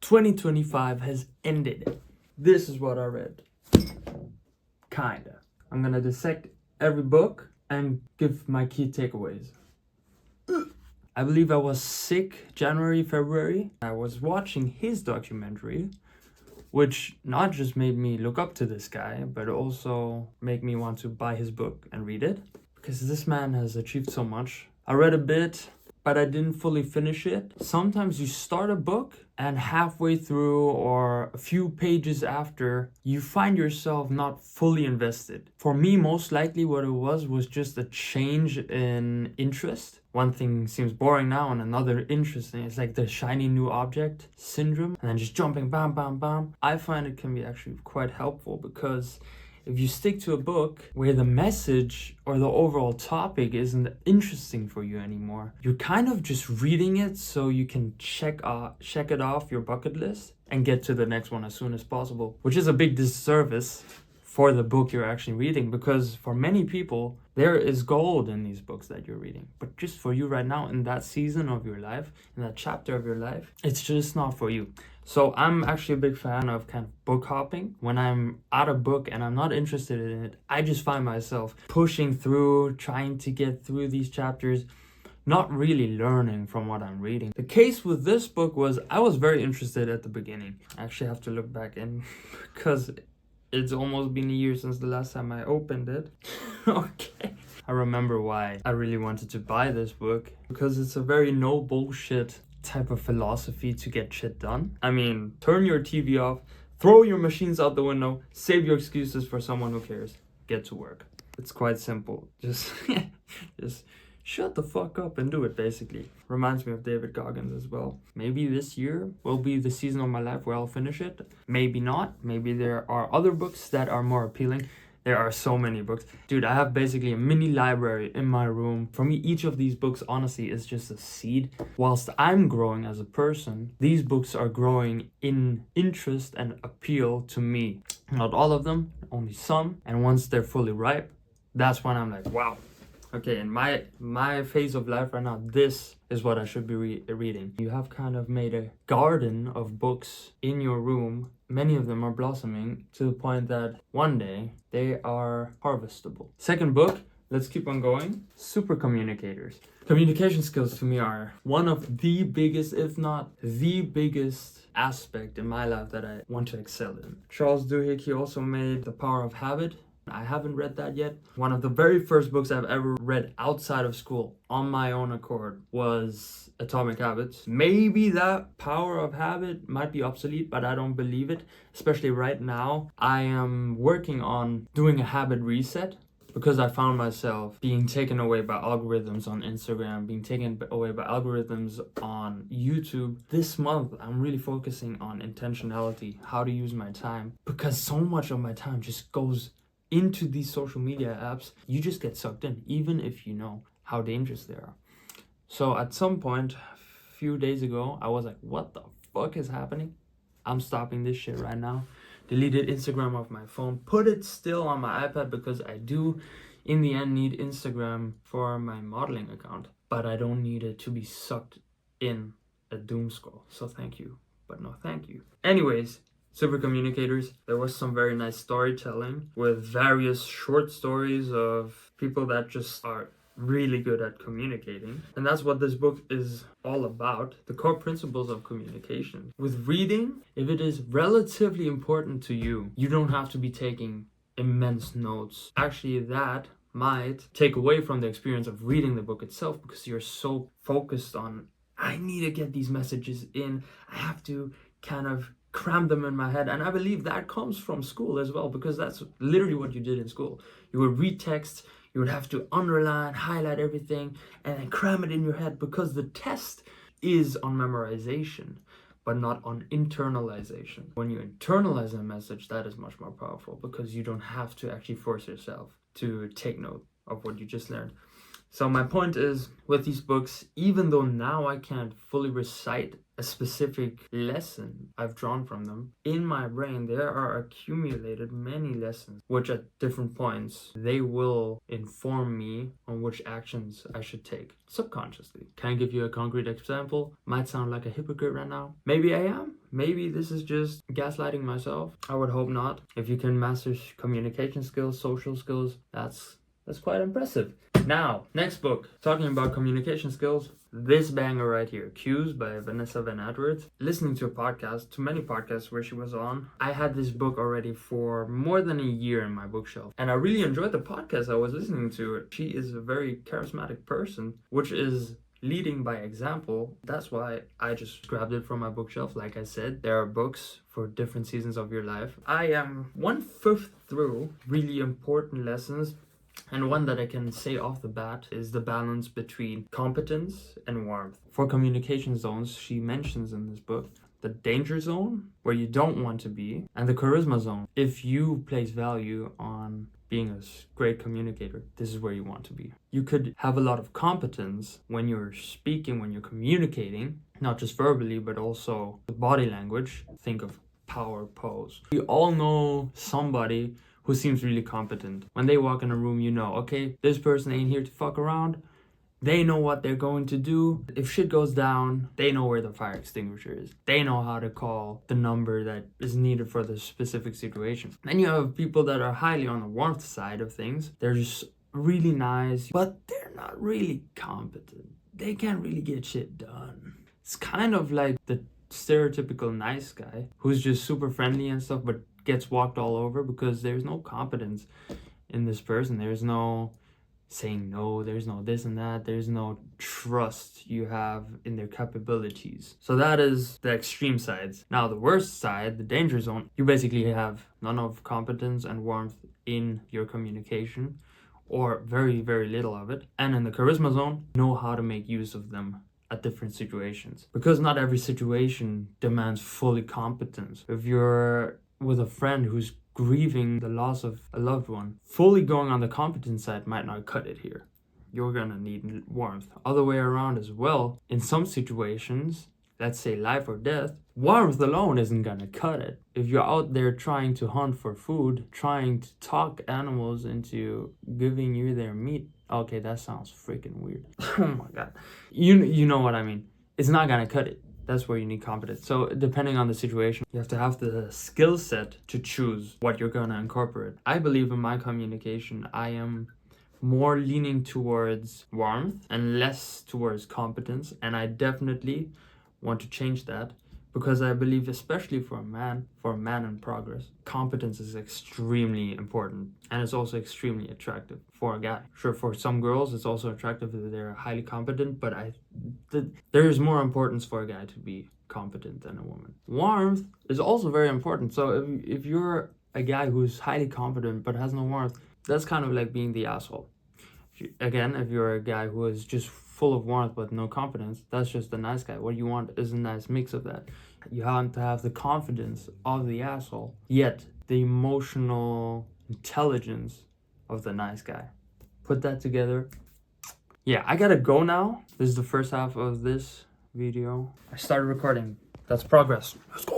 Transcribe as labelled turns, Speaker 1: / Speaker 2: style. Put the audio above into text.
Speaker 1: 2025 has ended. This is what I read. Kinda. I'm gonna dissect every book and give my key takeaways. I believe I was sick January, February. I was watching his documentary, which not just made me look up to this guy, but also made me want to buy his book and read it. Because this man has achieved so much. I read a bit, but I didn't fully finish it. Sometimes you start a book and halfway through or a few pages after, you find yourself not fully invested. For me, most likely what it was just a change in interest. One thing seems boring now and another interesting. It's like the shiny new object syndrome, and then just jumping bam, bam, bam. I find it can be actually quite helpful because if you stick to a book where the message or the overall topic isn't interesting for you anymore, you're kind of just reading it so you can check it off your bucket list and get to the next one as soon as possible, which is a big disservice for the book you're actually reading, because for many people there is gold in these books that you're reading, but just for you right now in that season of your life, in that chapter of your life, it's just not for you. So I'm actually a big fan of kind of book hopping. When I'm at a book and I'm not interested in it, I just find myself pushing through, trying to get through these chapters, not really learning from what I'm reading. The case with this book was I was very interested at the beginning. I actually have to look back in because it's almost been a year since the last time I opened it. Okay. I remember why I really wanted to buy this book, because it's a very no bullshit type of philosophy to get shit done. I mean, turn your TV off, throw your machines out the window, save your excuses for someone who cares, get to work. It's quite simple. Just shut the fuck up and do it, basically. Reminds me of David Goggins as well. Maybe this year will be the season of my life where I'll finish it. Maybe not. Maybe there are other books that are more appealing. There are so many books. Dude, I have basically a mini library in my room. For me, each of these books, honestly, is just a seed. Whilst I'm growing as a person, these books are growing in interest and appeal to me. Not all of them, only some. And once they're fully ripe, that's when I'm like, wow. Okay, in my phase of life right now, this is what I should be reading. You have kind of made a garden of books in your room. Many of them are blossoming to the point that one day they are harvestable. Second book, let's keep on going. Super Communicators. Communication skills to me are one of the biggest, if not the biggest aspect in my life that I want to excel in. Charles Duhigg, he also made The Power of Habit. I haven't read that yet. One of the very first books I've ever read outside of school on my own accord was Atomic Habits. Maybe that Power of Habit might be obsolete, but I don't believe it. Especially right now, I am working on doing a habit reset because I found myself being taken away by algorithms on Instagram, being taken away by algorithms on YouTube. This month, I'm really focusing on intentionality, how to use my time, because so much of my time just goes into these social media apps. You just get sucked in, even if you know how dangerous they are. So at some point, a few days ago, I was like, what the fuck is happening? I'm stopping this shit right now. Deleted Instagram off my phone, put it still on my iPad because I do in the end need Instagram for my modeling account, but I don't need it to be sucked in a doom scroll. So thank you, but no thank you. Anyways, Super Communicators, there was some very nice storytelling with various short stories of people that just are really good at communicating. And that's what this book is all about, the core principles of communication. With reading, if it is relatively important to you, you don't have to be taking immense notes. Actually, that might take away from the experience of reading the book itself because you're so focused on, I need to get these messages in, I have to kind of cram them in my head. And I believe that comes from school as well, because that's literally what you did in school. You would read texts, you would have to underline, highlight everything, and then cram it in your head, because the test is on memorization, but not on internalization. When you internalize a message, that is much more powerful because you don't have to actually force yourself to take note of what you just learned. So my point is, with these books, even though now I can't fully recite a specific lesson I've drawn from them, in my brain there are accumulated many lessons which at different points they will inform me on which actions I should take subconsciously. Can I give you a concrete example? Might sound like a hypocrite right now. Maybe I am. Maybe this is just gaslighting myself. I would hope not. If you can master communication skills, social skills, that's quite impressive. Now, next book, talking about communication skills, this banger right here, Cues by Vanessa Van Edwards. Listening to a podcast, to many podcasts where she was on, I had this book already for more than a year in my bookshelf. And I really enjoyed the podcast I was listening to. She is a very charismatic person, which is leading by example. That's why I just grabbed it from my bookshelf. Like I said, there are books for different seasons of your life. I am 1/5 through really important lessons. And one that I can say off the bat is the balance between competence and warmth. For communication zones, she mentions in this book the danger zone, where you don't want to be, and the charisma zone. If you place value on being a great communicator, this is where you want to be. You could have a lot of competence when you're speaking, when you're communicating, not just verbally, but also the body language. Think of power pose. We all know somebody who seems really competent. When they walk in a room, you know, okay, this person ain't here to fuck around. They know what they're going to do. If shit goes down, they know where the fire extinguisher is. They know how to call the number that is needed for the specific situation. Then you have people that are highly on the warmth side of things. They're just really nice, but they're not really competent. They can't really get shit done. It's kind of like the stereotypical nice guy who's just super friendly and stuff, but gets walked all over because there's no competence in this person. There's no saying no, there's no this and that, there's no trust you have in their capabilities. So that is the extreme sides. Now the worst side, the danger zone, you basically have none of competence and warmth in your communication, or very, very little of it. And in the charisma zone, know how to make use of them at different situations, because not every situation demands fully competence. If you're with a friend who's grieving the loss of a loved one, fully going on the competence side might not cut it here. You're gonna need warmth. Other way around as well. In some situations, let's say life or death, warmth alone isn't gonna cut it. If you're out there trying to hunt for food, trying to talk animals into giving you their meat, okay, that sounds freaking weird. Oh my god. You know what I mean. It's not gonna cut it. That's where you need competence. So depending on the situation, you have to have the skill set to choose what you're gonna incorporate. I believe in my communication, I am more leaning towards warmth and less towards competence. And I definitely want to change that, because I believe, especially for a man in progress, competence is extremely important, and it's also extremely attractive for a guy. Sure, for some girls it's also attractive that they're highly competent, but there is more importance for a guy to be competent than a woman. Warmth is also very important. So if you're a guy who's highly competent but has no warmth, that's kind of like being the asshole. If you're a guy who is just full of warmth but no competence, that's just the nice guy. What you want is a nice mix of that. You have to have the confidence of the asshole, yet the emotional intelligence of the nice guy. Put that together. Yeah, I gotta go now. This is the first half of this video. I started recording. That's progress. Let's go.